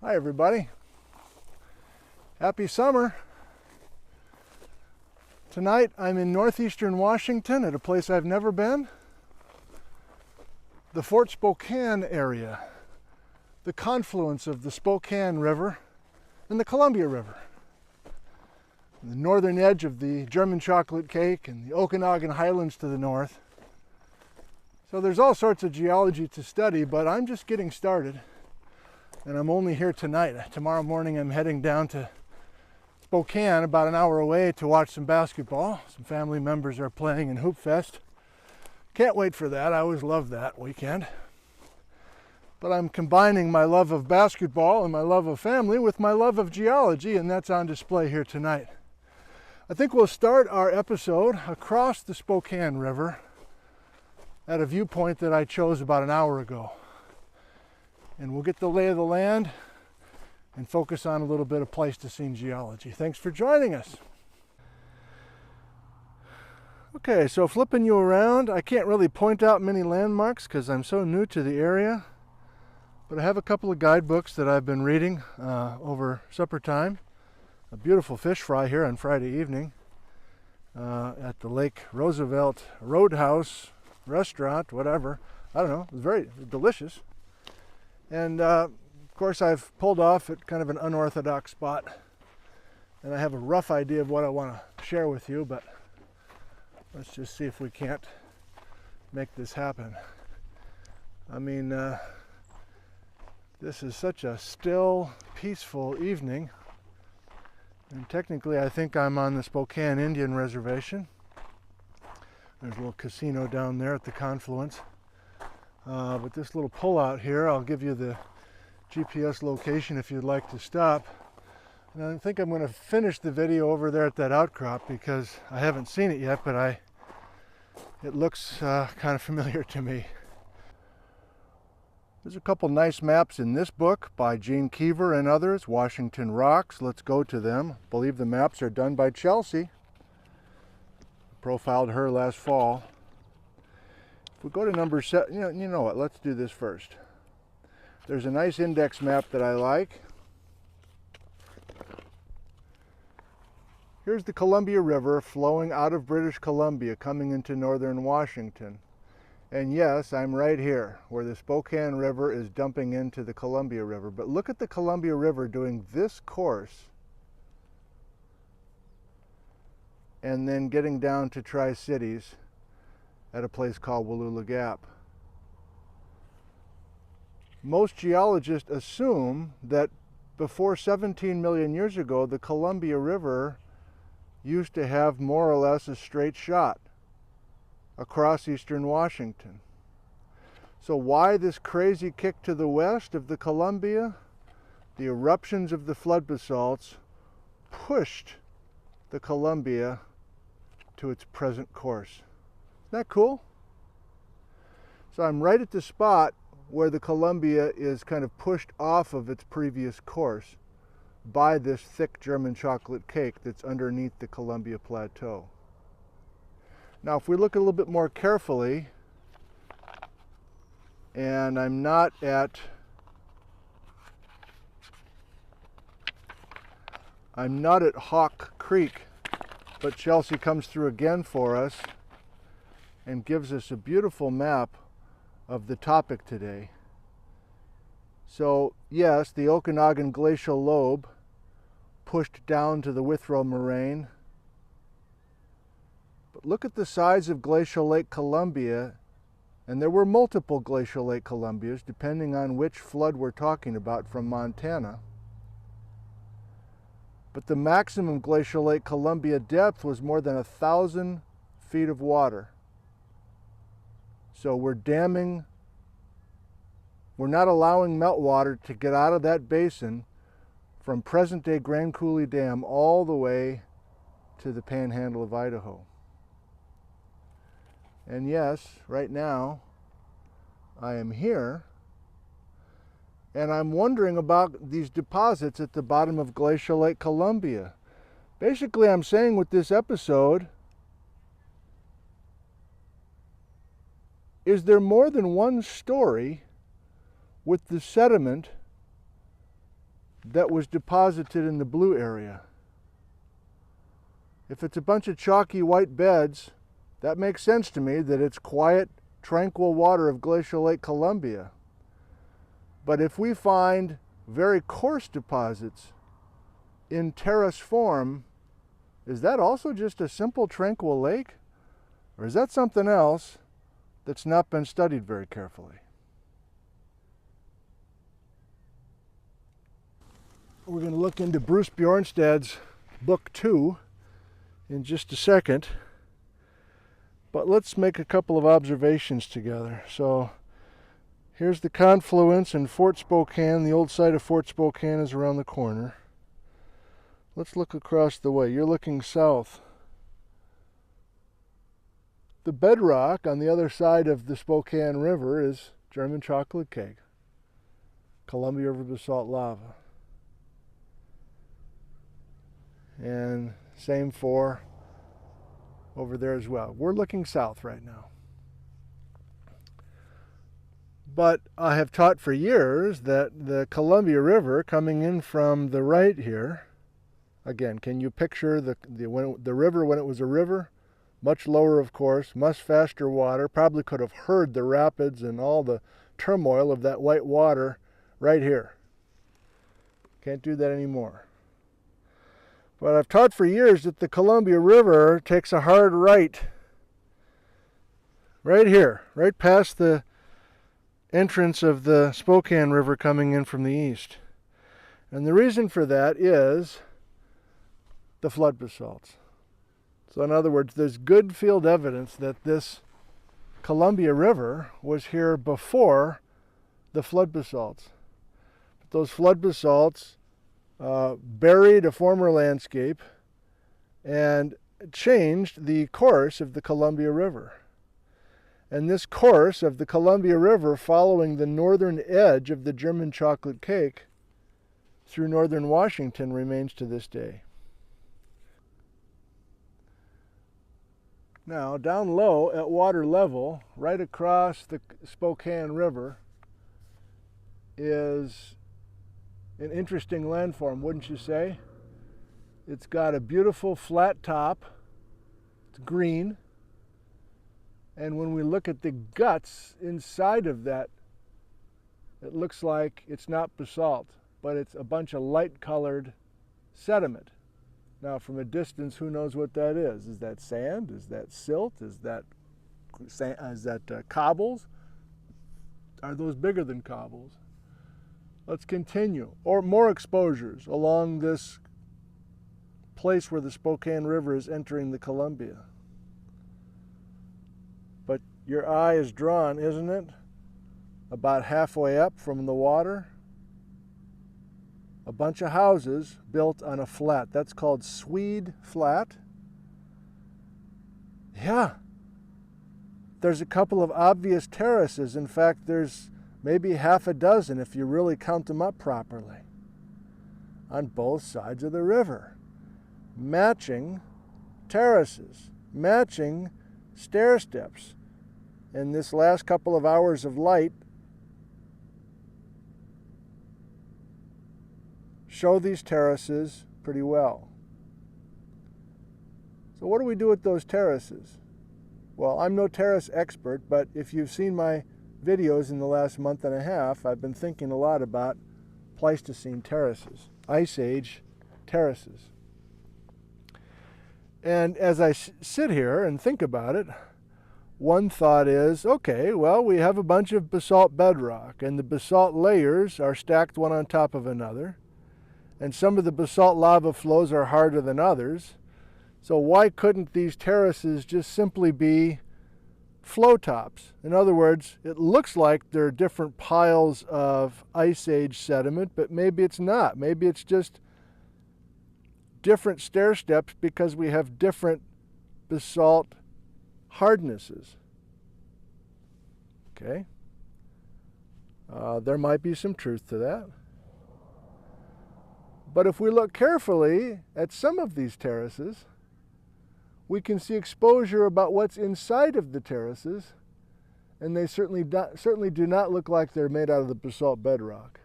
Hi everybody. Happy summer. Tonight I'm in northeastern Washington at a place I've never been. The Fort Spokane area. The confluence of the Spokane River and the Columbia River. The northern edge of the German chocolate cake and the Okanagan Highlands to the north. So there's all sorts of geology to study, but I'm just getting started. And I'm only here tonight. Tomorrow morning I'm heading down to Spokane, about an hour away, to watch some basketball. Some family members are playing in Hoop Fest. Can't wait for that. I always love that weekend. But I'm combining my love of basketball and my love of family with my love of geology, and that's on display here tonight. I think we'll start our episode across the Spokane River at a viewpoint that I chose about an hour ago. And we'll get the lay of the land and focus on a little bit of Pleistocene geology. Thanks for joining us. Okay, so flipping you around, I can't really point out many landmarks because I'm so new to the area, but I have a couple of guidebooks that I've been reading over supper time. A beautiful fish fry here on Friday evening at the Lake Roosevelt Roadhouse restaurant, whatever. I don't know, it was very delicious. And of course I've pulled off at kind of an unorthodox spot, and I have a rough idea of what I want to share with you, but let's just see if we can't make this happen. I mean, this is such a still, peaceful evening, and technically I think I'm on the Spokane Indian Reservation. There's a little casino down there at the confluence. But this little pull out here, I'll give you the GPS location if you'd like to stop. And I think I'm going to finish the video over there at that outcrop because I haven't seen it yet, but it looks kind of familiar to me. There's a couple nice maps in this book by Gene Keever and others, Washington Rocks. Let's go to them. I believe the maps are done by Chelsea. Profiled her last fall. If we go to number 7, you know what, let's do this first. There's a nice index map that I like. Here's the Columbia River flowing out of British Columbia coming into northern Washington. And yes, I'm right here where the Spokane River is dumping into the Columbia River. But look at the Columbia River doing this course and then getting down to Tri-Cities at a place called Wallula Gap. Most geologists assume that before 17 million years ago, the Columbia River used to have more or less a straight shot across eastern Washington. So why this crazy kick to the west of the Columbia? The eruptions of the flood basalts pushed the Columbia to its present course. Isn't that cool? So I'm right at the spot where the Columbia is kind of pushed off of its previous course by this thick German chocolate cake that's underneath the Columbia Plateau. Now if we look a little bit more carefully, and I'm not at Hawk Creek, but Chelsea comes through again for us and gives us a beautiful map of the topic today. So yes, the Okanagan Glacial lobe pushed down to the Withrow moraine. But look at the size of Glacial Lake Columbia, and there were multiple Glacial Lake Columbias depending on which flood we're talking about from Montana. But the maximum Glacial Lake Columbia depth was more than 1,000 feet of water. So we're not allowing meltwater to get out of that basin from present-day Grand Coulee Dam all the way to the panhandle of Idaho. And yes, right now, I am here, and I'm wondering about these deposits at the bottom of Glacial Lake Columbia. Basically, I'm saying with this episode, is there more than one story with the sediment that was deposited in the blue area. If it's a bunch of chalky white beds, that makes sense to me that it's quiet, tranquil water of Glacial Lake Columbia. But if we find very coarse deposits in terrace form, is that also just a simple tranquil lake? Or is that something else that's not been studied very carefully? We're going to look into Bruce Bjornstad's book 2 in just a second. But let's make a couple of observations together. So here's the confluence in Fort Spokane. The old site of Fort Spokane is around the corner. Let's look across the way. You're looking south. The bedrock on the other side of the Spokane River is German chocolate cake, Columbia River basalt lava. And same for over there as well. We're looking south right now. But I have taught for years that the Columbia River coming in from the right here, again, can you picture the river when it was a river? Much lower, of course, much faster water. Probably could have heard the rapids and all the turmoil of that white water right here. Can't do that anymore. But I've taught for years that the Columbia River takes a hard right here, right past the entrance of the Spokane River coming in from the east. And the reason for that is the flood basalts. So in other words, there's good field evidence that this Columbia River was here before the flood basalts. But those flood basalts buried a former landscape and changed the course of the Columbia River. And this course of the Columbia River following the northern edge of the German chocolate cake through northern Washington remains to this day. Now, down low at water level, right across the Spokane River, is an interesting landform, wouldn't you say? It's got a beautiful flat top. It's green. And when we look at the guts inside of that, it looks like it's not basalt, but it's a bunch of light-colored sediment. Now, from a distance, who knows what that is? Is that sand? Is that silt? Is that cobbles? Are those bigger than cobbles? Let's continue. Or more exposures along this place where the Spokane River is entering the Columbia. But your eye is drawn, isn't it? About halfway up from the water. A bunch of houses built on a flat. That's called Swede Flat. Yeah. There's a couple of obvious terraces. In fact, there's maybe half a dozen if you really count them up properly, on both sides of the river. Matching terraces, matching stair steps. In this last couple of hours of light, show these terraces pretty well. So what do we do with those terraces? Well, I'm no terrace expert, but if you've seen my videos in the last month and a half, I've been thinking a lot about Pleistocene terraces, Ice Age terraces. And as I sit here and think about it, one thought is, okay, well, we have a bunch of basalt bedrock, and the basalt layers are stacked one on top of another, and some of the basalt lava flows are harder than others. So why couldn't these terraces just simply be flow tops? In other words, it looks like there are different piles of Ice Age sediment, but maybe it's not. Maybe it's just different stair steps because we have different basalt hardnesses. Okay? There might be some truth to that. But if we look carefully at some of these terraces, we can see exposure about what's inside of the terraces, and they certainly do not look like they're made out of the basalt bedrock.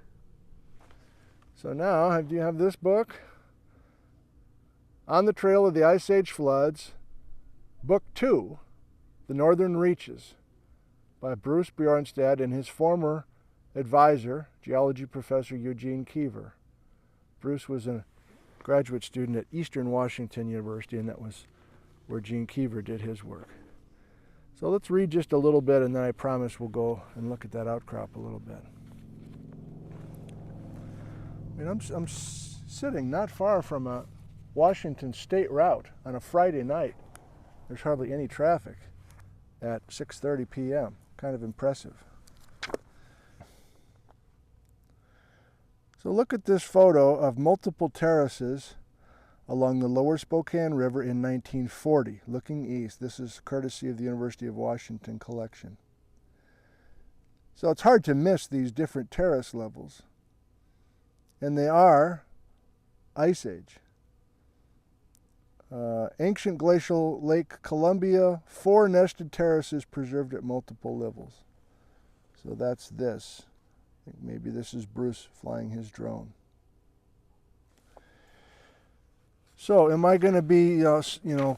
So now, do you have this book? On the Trail of the Ice Age Floods, Book 2, The Northern Reaches, by Bruce Bjornstad and his former advisor, geology professor Eugene Keever. Bruce was a graduate student at Eastern Washington University, and that was where Gene Keever did his work. So let's read just a little bit, and then I promise we'll go and look at that outcrop a little bit. I mean, I'm sitting not far from a Washington state route on a Friday night. There's hardly any traffic at 6:30 p.m. Kind of impressive. So look at this photo of multiple terraces along the lower Spokane River in 1940, looking east. This is courtesy of the University of Washington collection. So it's hard to miss these different terrace levels. And they are Ice Age. Ancient glacial Lake Columbia, 4 nested terraces preserved at multiple levels. So that's this. I think maybe this is Bruce flying his drone. So am I going to be,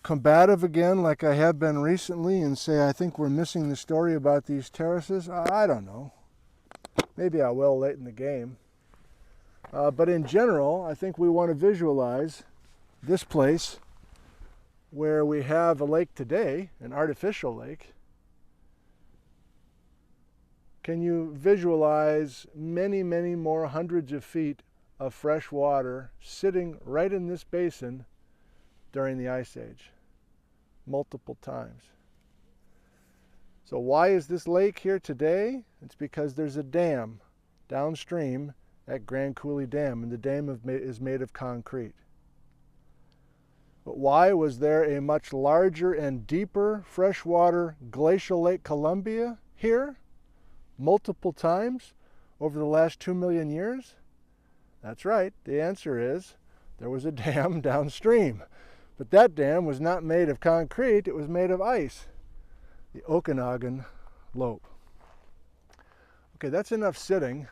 combative again like I have been recently and say I think we're missing the story about these terraces? I don't know. Maybe I will late in the game. But in general, I think we want to visualize this place where we have a lake today, an artificial lake. Can you visualize many, many more hundreds of feet of fresh water sitting right in this basin during the Ice Age, multiple times? So why is this lake here today? It's because there's a dam downstream at Grand Coulee Dam, and the dam is made of concrete. But why was there a much larger and deeper freshwater glacial Lake Columbia here multiple times over the last 2 million years? That's right, the answer is there was a dam downstream. But that dam was not made of concrete, it was made of ice, the Okanagan Lope. Okay, that's enough sitting.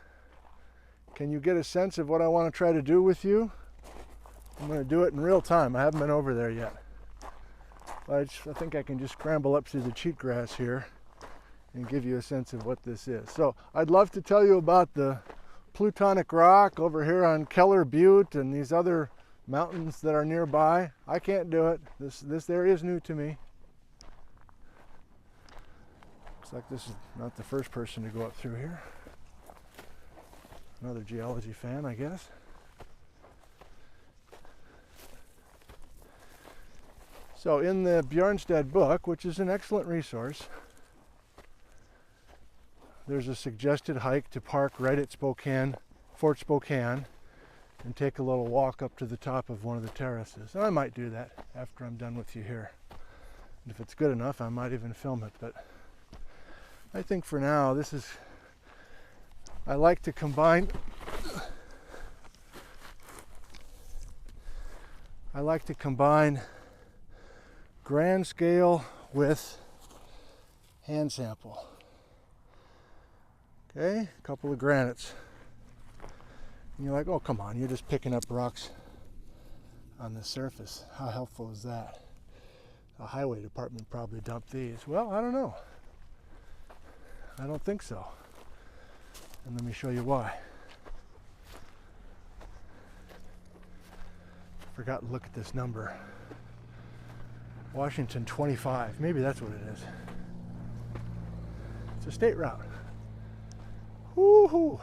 Can you get a sense of what I want to try to do with you? I'm going to do it in real time. I haven't been over there yet. I think I can just scramble up through the cheatgrass here and give you a sense of what this is. So I'd love to tell you about the plutonic rock over here on Keller Butte and these other mountains that are nearby. I can't do it. This area is new to me. Looks like this is not the first person to go up through here. Another geology fan, I guess. So in the Bjornstad book, which is an excellent resource, there's a suggested hike to park right at Fort Spokane, and take a little walk up to the top of one of the terraces. And I might do that after I'm done with you here. And if it's good enough, I might even film it. But I think for now, I like to combine grand scale with hand sample. Okay, a couple of granites. And you're like, oh, come on, you're just picking up rocks on the surface. How helpful is that? The highway department probably dumped these. Well, I don't know. I don't think so. And let me show you why. Forgot to look at this number. Washington 25, maybe that's what it is. It's a state route. Woohoo!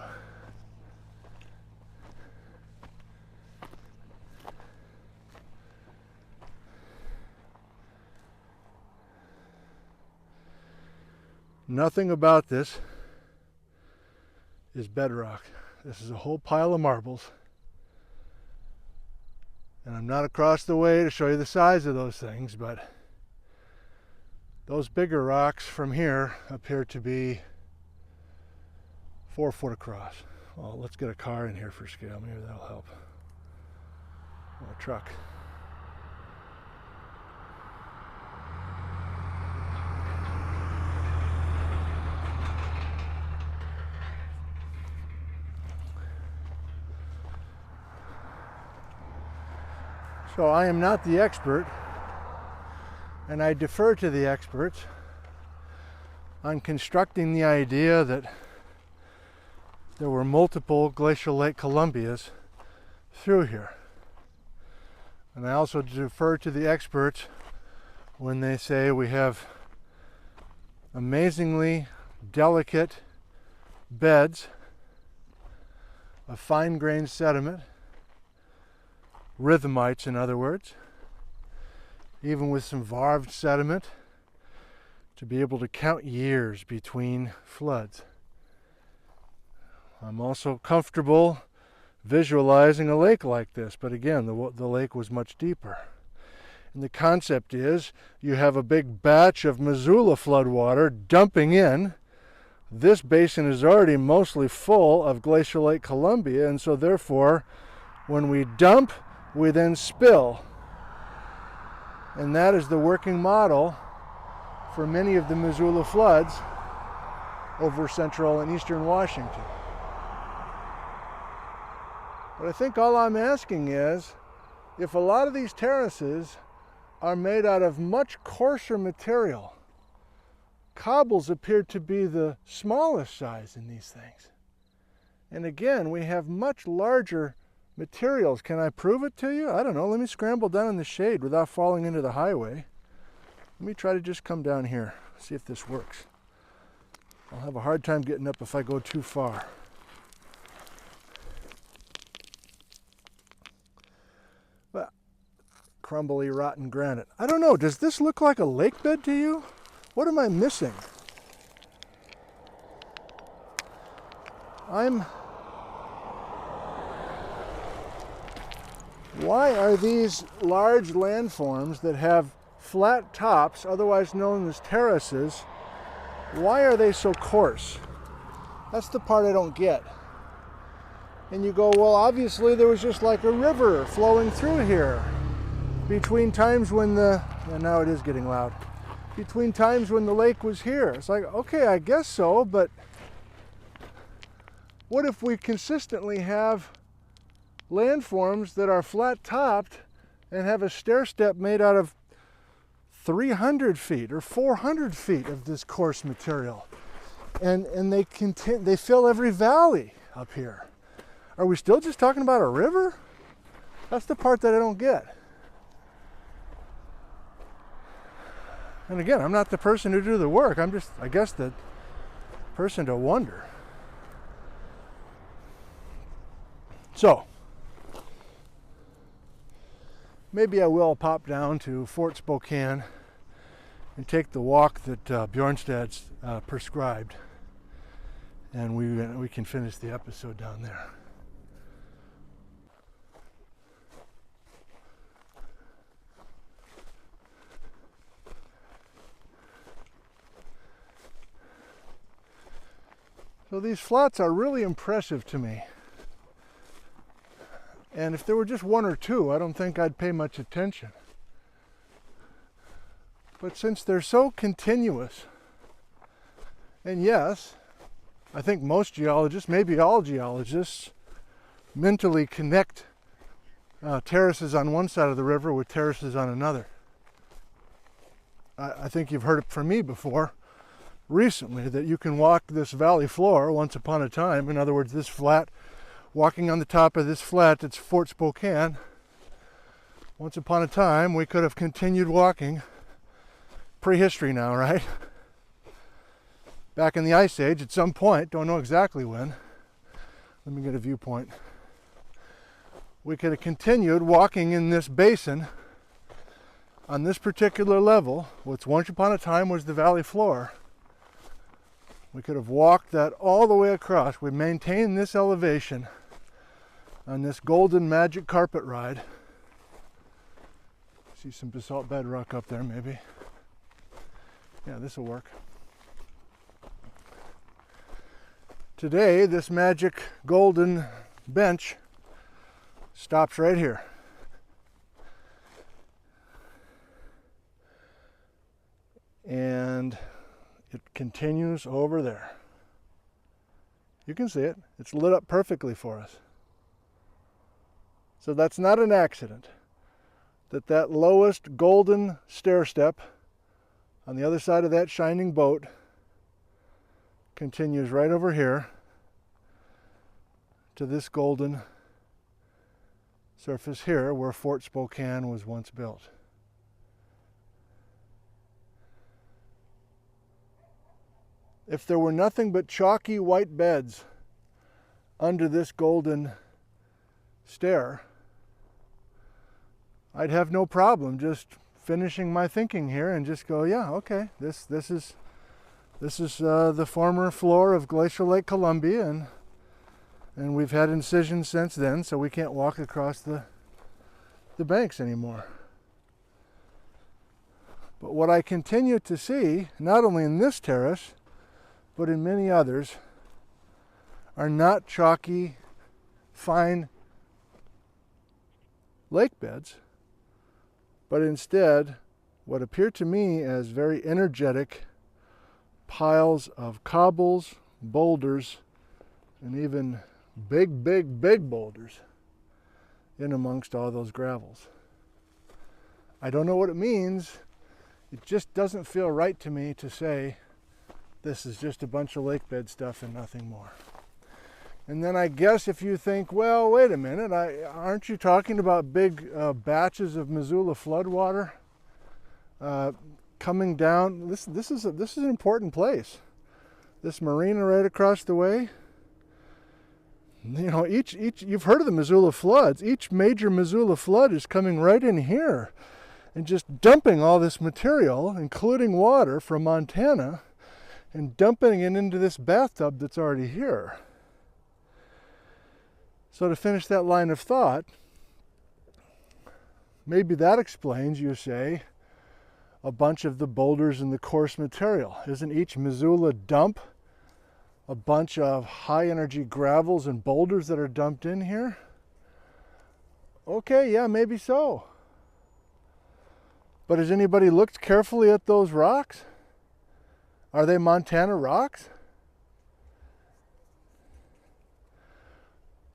Nothing about this is bedrock. This is a whole pile of marbles. And I'm not across the way to show you the size of those things, but those bigger rocks from here appear to be 4 foot across. Well, let's get a car in here for scale. Maybe that'll help. Or a truck. So I am not the expert, and I defer to the experts on constructing the idea that there were multiple glacial Lake Columbias through here. And I also defer to the experts when they say we have amazingly delicate beds of fine-grained sediment, rhythmites in other words, even with some varved sediment, to be able to count years between floods. I'm also comfortable visualizing a lake like this, but again, the lake was much deeper. And the concept is you have a big batch of Missoula floodwater dumping in. This basin is already mostly full of Glacial Lake Columbia, and so therefore, when we dump, we then spill. And that is the working model for many of the Missoula floods over central and eastern Washington. But I think all I'm asking is, if a lot of these terraces are made out of much coarser material, cobbles appear to be the smallest size in these things. And again, we have much larger materials. Can I prove it to you? I don't know. Let me scramble down in the shade without falling into the highway. Let me try to just come down here, see if this works. I'll have a hard time getting up if I go too far. Well, crumbly, rotten granite. I don't know. Does this look like a lake bed to you? What am I missing? Why are these large landforms that have flat tops, otherwise known as terraces, why are they so coarse? That's the part I don't get. And you go, well, obviously there was just like a river flowing through here between times when and now it is getting loud, between times when the lake was here. It's like, okay, I guess so, but what if we consistently have landforms that are flat topped and have a stair step made out of 300 feet or 400 feet of this coarse material, and they fill every valley up here? Are we still just talking about a river? That's the part that I don't get. And again, I'm not the person to do the work. I'm just, I guess, the person to wonder. So, maybe I will pop down to Fort Spokane and take the walk that Bjornstad's prescribed, and we can finish the episode down there. So these flats are really impressive to me. And if there were just one or two, I don't think I'd pay much attention. But since they're so continuous, and yes, I think most geologists, maybe all geologists, mentally connect terraces on one side of the river with terraces on another. I think you've heard it from me before recently that you can walk this valley floor once upon a time. In other words, this flat, walking on the top of this flat that's Fort Spokane, once upon a time we could have continued walking, prehistory now, right? Back in the Ice Age at some point, don't know exactly when. Let me get a viewpoint. We could have continued walking in this basin on this particular level, which once upon a time was the valley floor. We could have walked that all the way across. We maintained this elevation on this golden magic carpet ride. See some basalt bedrock up there maybe. Yeah, this will work. Today, this magic golden bench stops right here. And it continues over there. You can see it. It's lit up perfectly for us. So that's not an accident. that that lowest golden stair step on the other side of that shining boat continues right over here to this golden surface here where Fort Spokane was once built. If there were nothing but chalky white beds under this golden stair, I'd have no problem just finishing my thinking here and just go, yeah, okay, this is the former floor of Glacial Lake Columbia, and we've had incisions since then, so we can't walk across the banks anymore. But what I continue to see, not only in this terrace, but in many others, are not chalky, fine lake beds, but instead what appear to me as very energetic piles of cobbles, boulders, and even big boulders in amongst all those gravels. I don't know what it means. It just doesn't feel right to me to say this is just a bunch of lake bed stuff and nothing more. And then I guess if you think, well, wait a minute, aren't you talking about big batches of Missoula floodwater coming down? This is an important place. This marina right across the way. You know, each you've heard of the Missoula floods. Each major Missoula flood is coming right in here and just dumping all this material, including water from Montana, and dumping it into this bathtub that's already here. So to finish that line of thought, maybe that explains, you say, a bunch of the boulders and the coarse material. Isn't each Missoula dump a bunch of high energy gravels and boulders that are dumped in here? Okay, yeah, maybe so. But has anybody looked carefully at those rocks? Are they Montana rocks?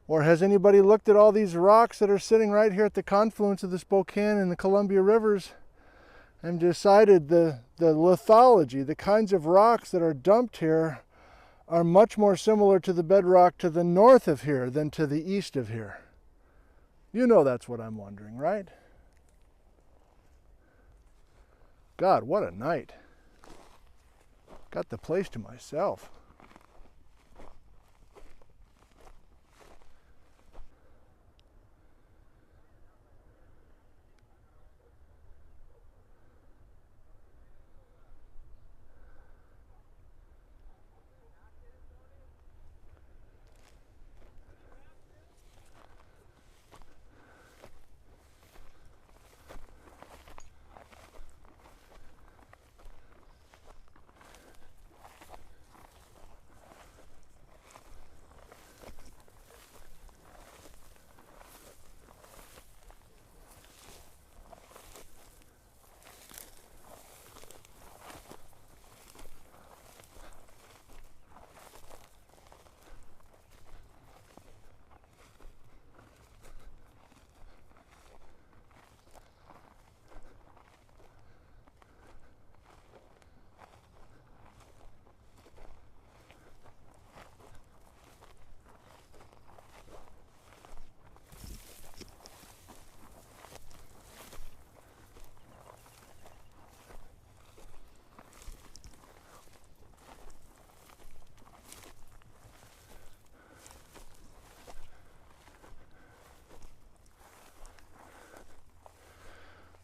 Or has anybody looked at all these rocks that are sitting right here at the confluence of the Spokane and the Columbia rivers and decided the lithology, the kinds of rocks that are dumped here, are much more similar to the bedrock to the north of here than to the east of here? You know that's what I'm wondering, right? God, what a night. Got the place to myself.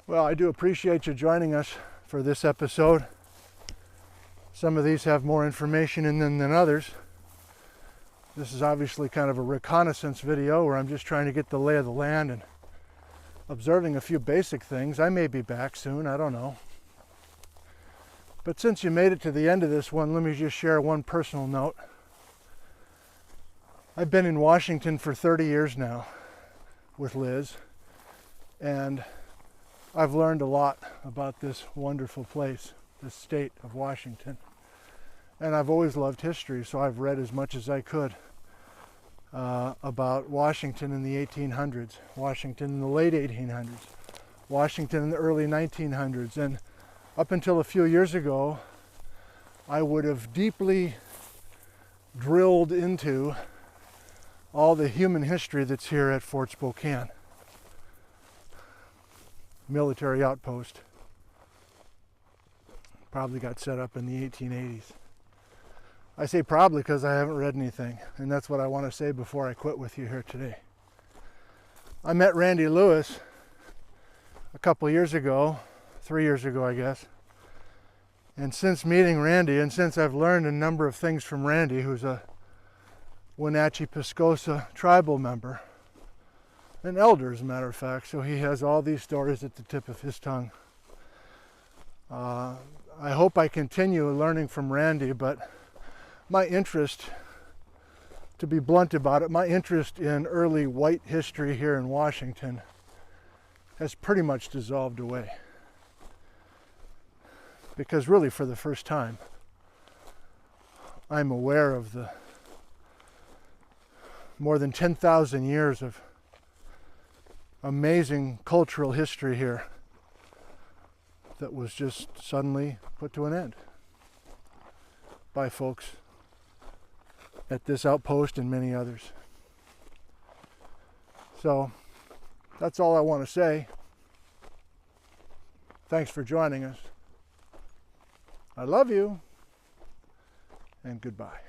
Well, I do appreciate you joining us for this episode. Some of these have more information in them than others. This is obviously kind of a reconnaissance video where I'm just trying to get the lay of the land and observing a few basic things. I may be back soon, I don't know. But since you made it to the end of this one, let me just share one personal note. I've been in Washington for 30 years now with Liz, and I've learned a lot about this wonderful place, this state of Washington. And I've always loved history, so I've read as much as I could about Washington in the 1800s, Washington in the late 1800s, Washington in the early 1900s. And up until a few years ago, I would have deeply drilled into all the human history that's here at Fort Spokane. Military outpost. Probably got set up in the 1880s. I say probably because I haven't read anything, and that's what I want to say before I quit with you here today. I met Randy Lewis a couple years ago, 3 years ago I guess, and since meeting Randy, and since I've learned a number of things from Randy, who's a Wenatchee-Piscosa tribal member, an elder as a matter of fact, so he has all these stories at the tip of his tongue. I hope I continue learning from Randy, but my interest, to be blunt about it, my interest in early white history here in Washington has pretty much dissolved away. Because really, for the first time, I'm aware of the more than 10,000 years of amazing cultural history here that was just suddenly put to an end by folks at this outpost and many others. So that's all I want to say. Thanks for joining us. I love you, and goodbye.